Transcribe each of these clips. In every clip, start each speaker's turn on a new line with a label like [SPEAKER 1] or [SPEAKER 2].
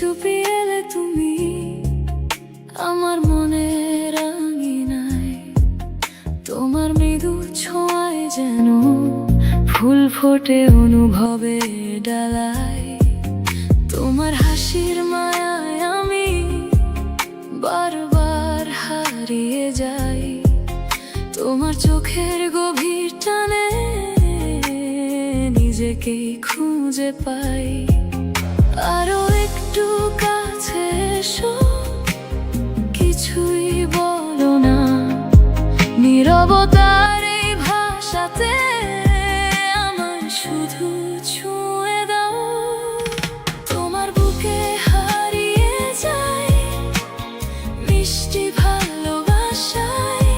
[SPEAKER 1] চুপি এলে তুমি আমার মনের আঙিনায়, তোমার মৃদু ছোঁয়ায় যেন ফুল ফোটে অনুভবে ডালায়। তোমার হাসির মায়ায় আমি বারবার হারিয়ে যাই, তোমার চোখের গভীর টানে নিজেকেই খুঁজে পাই। আরো একটু কাছে এসো, কিছুই বলো না, নীরবতার এই ভাষাতে আমার শুধু ছুঁয়ে দাও। তোমার বুকে হারিয়ে যাই মিষ্টি ভালোবাসায়,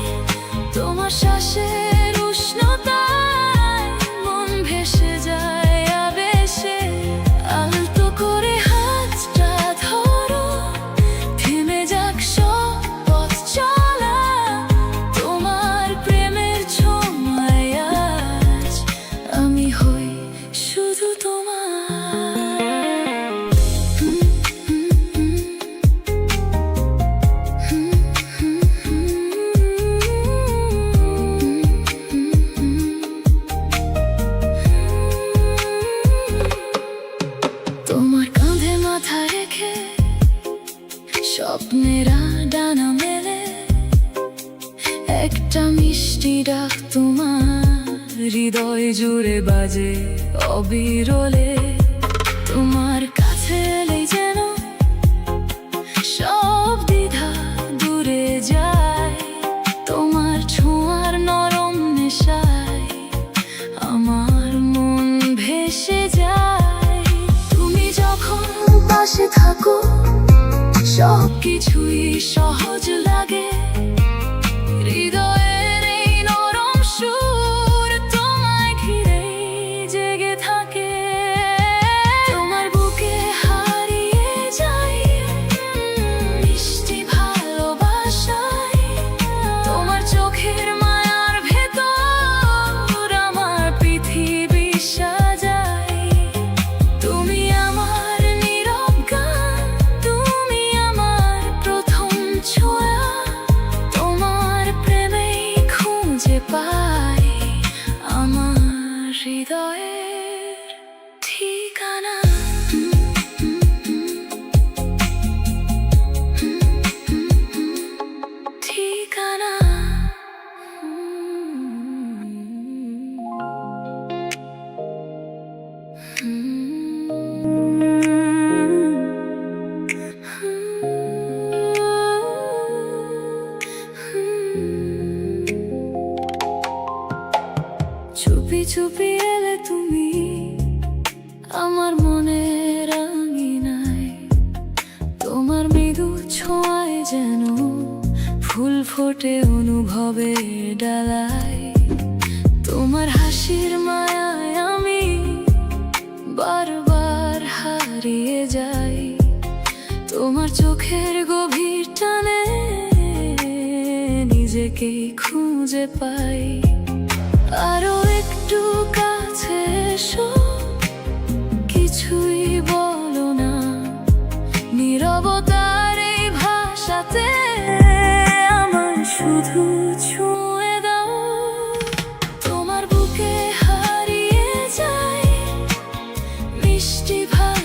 [SPEAKER 1] তোমার শ্বাসের উষ্ণতায় মন ভেসে যায় আবেশে। আলতো করে হাতটা ধরো, থেমে যাক সব পথ চলা, তোমার প্রেমের ছোঁয়ায় আজ আমি হই শুধু তোমার। তোমার কাঁধে মাথা রেখে স্বপ্নেরা ডানা মেলে, একটা মিষ্টি ডাক তোমার হৃদয় জুড়ে বাজে অবিরলে। তোমার কাছে এলেই যেন সব দ্বিধা দূরে যায়, তোমার ছোঁয়ার নরম নেশায় আমার মন ভেসে যায়। তুমি যখন পাশে থাকো সব কিছুই সহজ লাগে, হৃদয়ের এই নরম সুর তোমায় ঘিরেই জেগে থাকে। তোমার বুকে হারিয়ে যাই মিষ্টি ভালোবাসায়, তোমার চোখের মায়ার ভেতর আমার পৃথিবী সাজায়। তুমি আমার নীরব গান, তুমি আমার প্রথম ছোঁয়া, তোমার প্রেমেই খুঁজে পাই আমার হৃদয়ের ঠিকানা। ঠিকানা। চুপি চুপি এলে তুমি আমার মনের আঙিনায়, তোমার মৃদু ছোঁয়ায় যেন ফুল ফোটে অনুভবে ডালায়। তোমার হাসির মায়ায় আমি বারবার হারিয়ে যাই, তোমার চোখের গভীর টানে নিজেকেই খুঁজে পাই। আরো একটু কাছে এসো, কিছুই বলো না, নীরবতার এই ভাষাতে আমার শুধু ছুঁয়ে দাও। তোমার বুকে হারিয়ে যাই মিষ্টি ভালোবাসায়,